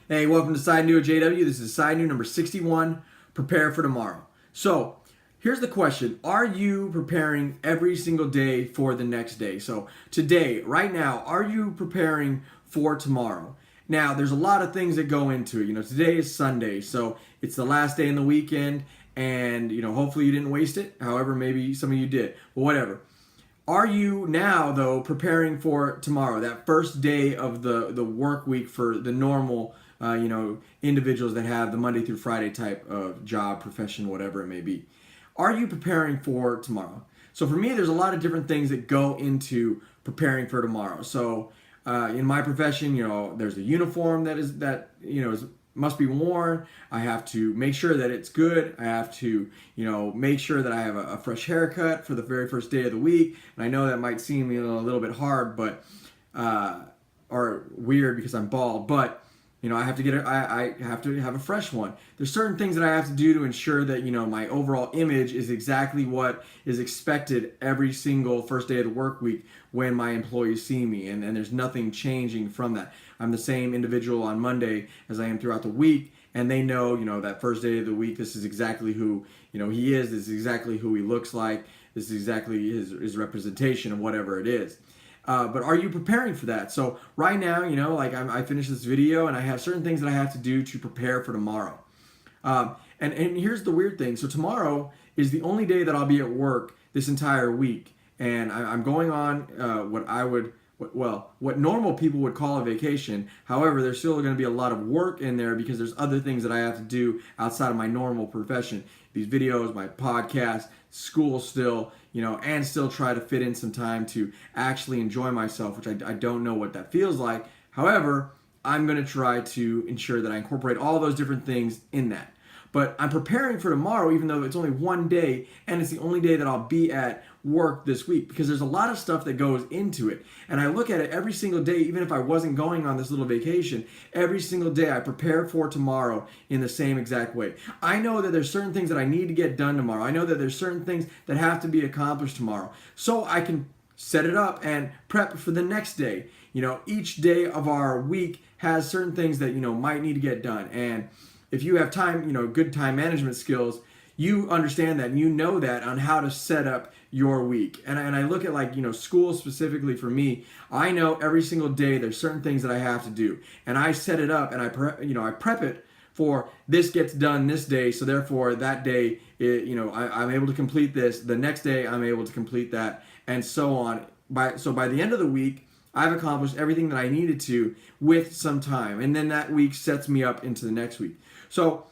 Hey, welcome to Side New at JW. This is Side New number 61, Prepare for Tomorrow. So, here's the question. Are you preparing every single day for the next day? So, today, right now, are you preparing for tomorrow? Now, there's a lot of things that go into it. Today is Sunday, so it's the last day in the weekend, and, hopefully you didn't waste it. However, maybe some of you did, but whatever. Are you now, though, preparing for tomorrow, that first day of the work week for the normal, individuals that have the Monday through Friday type of job, profession, whatever it may be? Are you preparing for tomorrow? So for me, there's a lot of different things that go into preparing for tomorrow. So in my profession, there's a uniform that must be worn. I have to make sure that it's good. I have to, make sure that I have a fresh haircut for the very first day of the week. And I know that might seem a little bit hard, but or weird because I'm bald, but I have to I have to have a fresh one. There's certain things that I have to do to ensure that my overall image is exactly what is expected every single first day of the work week when my employees see me, and there's nothing changing from that. I'm the same individual on Monday as I am throughout the week, and they know that first day of the week, this is exactly who he is. This is exactly who he looks like. This is exactly his representation of whatever it is. But are you preparing for that? So right now, I finished this video and I have certain things that I have to do to prepare for tomorrow. And here's the weird thing. So tomorrow is the only day that I'll be at work this entire week. And I'm going on what normal people would call a vacation. However, there's still going to be a lot of work in there because there's other things that I have to do outside of my normal profession. These videos, my podcast, school still, and still try to fit in some time to actually enjoy myself, which I don't know what that feels like. However, I'm going to try to ensure that I incorporate all those different things in that. But I'm preparing for tomorrow, even though it's only one day, and it's the only day that I'll be at work this week, because there's a lot of stuff that goes into it. And I look at it every single day, even if I wasn't going on this little vacation, every single day I prepare for tomorrow in the same exact way. I know that there's certain things that I need to get done tomorrow. I know that there's certain things that have to be accomplished tomorrow. So I can set it up and prep for the next day. Each day of our week has certain things that, might need to get done. And if you have time, good time management skills, you understand that and you know that on how to set up your week. And I look at school specifically for me. I know every single day there's certain things that I have to do, and I set it up and I prep it for this gets done this day. So therefore that day, I'm able to complete this. The next day I'm able to complete that, and so on. By the end of the week, I've accomplished everything that I needed to with some time, and then that week sets me up into the next week. So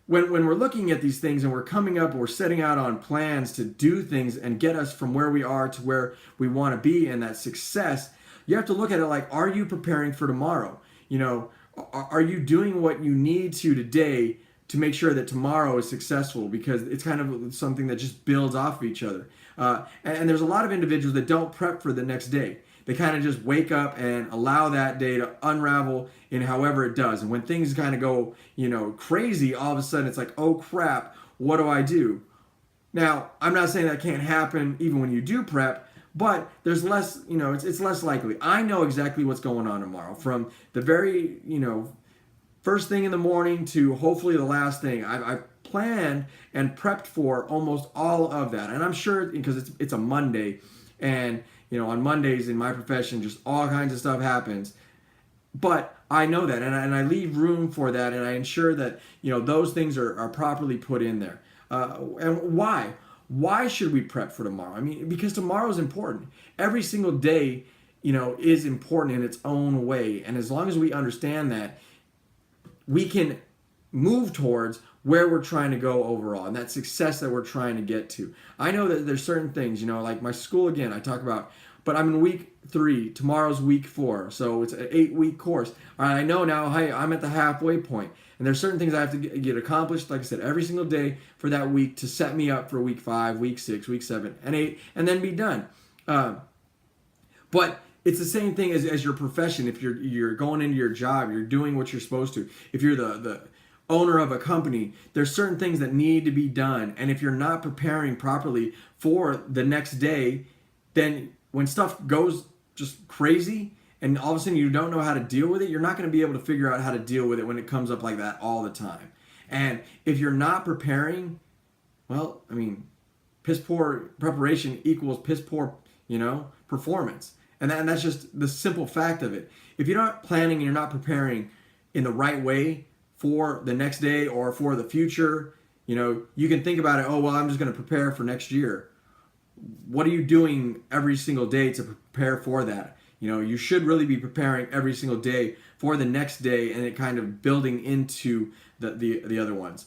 when we're looking at these things and we're coming up and we're setting out on plans to do things and get us from where we are to where we want to be and that success, you have to look at it like, are you preparing for tomorrow? Are you doing what you need to today to make sure that tomorrow is successful? Because it's kind of something that just builds off of each other. And there's a lot of individuals that don't prep for the next day. They kind of just wake up and allow that day to unravel in however it does. And when things kind of go, crazy, all of a sudden it's like, oh crap, what do I do? Now, I'm not saying that can't happen even when you do prep, but there's less, it's less likely. I know exactly what's going on tomorrow, from the very, first thing in the morning to hopefully the last thing. I've planned and prepped for almost all of that. And I'm sure because it's a Monday, and on Mondays in my profession, just all kinds of stuff happens. But I know that, and I leave room for that, and I ensure that those things are properly put in there. And why? Why should we prep for tomorrow? I mean, because tomorrow is important. Every single day, is important in its own way. And as long as we understand that, we can move towards where we're trying to go overall and that success that we're trying to get to. I know that there's certain things, like my school, again, I talk about, but I'm in week 3, tomorrow's week 4, so it's an 8-week course. All right, I know now, hey, I'm at the halfway point, and there's certain things I have to get accomplished, like I said, every single day for that week to set me up for week 5, week 6, week 7, and 8, and then be done. But it's the same thing as your profession. If you're going into your job, you're doing what you're supposed to. If you're the owner of a company, there's certain things that need to be done. And if you're not preparing properly for the next day, then when stuff goes just crazy and all of a sudden you don't know how to deal with it, you're not going to be able to figure out how to deal with it when it comes up like that all the time. And if you're not preparing, well, I mean, piss poor preparation equals piss poor, performance. And that's just the simple fact of it. If you're not planning and you're not preparing in the right way for the next day or for the future, you can think about it, oh, well, I'm just going to prepare for next year. What are you doing every single day to prepare for that? You should really be preparing every single day for the next day, and it kind of building into the other ones.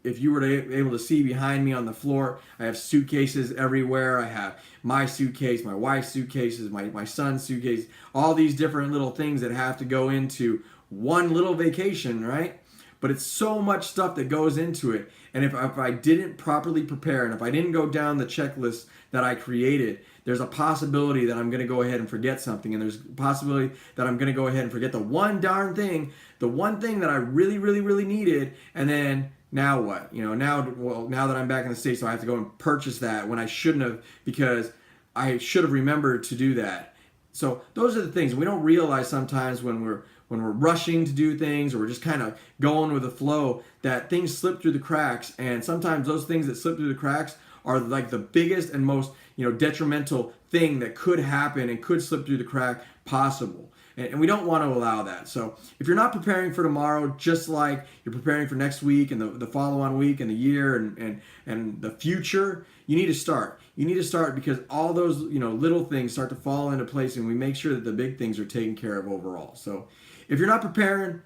If you were able to see behind me on the floor, I have suitcases everywhere. I have my suitcase, my wife's suitcases, my son's suitcase, all these different little things that have to go into one little vacation, right? But it's so much stuff that goes into it. And if I didn't properly prepare, and if I didn't go down the checklist that I created, there's a possibility that I'm going to go ahead and forget something. And there's a possibility that I'm going to go ahead and forget the one darn thing, the one thing that I really, really, really needed. And then now what? Now that I'm back in the States, so I have to go and purchase that when I shouldn't have, because I should have remembered to do that. So those are the things we don't realize sometimes when we're rushing to do things, or we're just kind of going with the flow, that things slip through the cracks. And sometimes those things that slip through the cracks are like the biggest and most detrimental thing that could happen and could slip through the crack possible. And we don't want to allow that. So if you're not preparing for tomorrow, just like you're preparing for next week and the follow-on week and the year and the future, you need to start. You need to start, because all those little things start to fall into place, and we make sure that the big things are taken care of overall. So if you're not preparing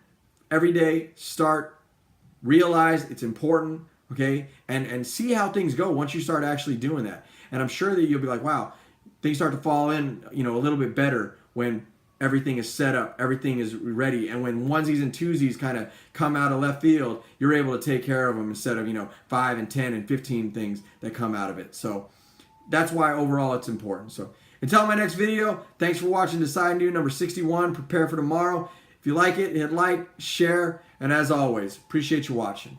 every day, start. Realize it's important, okay? And see how things go once you start actually doing that. And I'm sure that you'll be like, wow, things start to fall in, a little bit better when everything is set up, everything is ready. And when onesies and twosies kind of come out of left field, you're able to take care of them instead of, 5 and 10 and 15 things that come out of it. So that's why overall it's important. So until my next video, thanks for watching Decide New number 61, Prepare for Tomorrow. If you like it, hit like, share, and as always, appreciate you watching.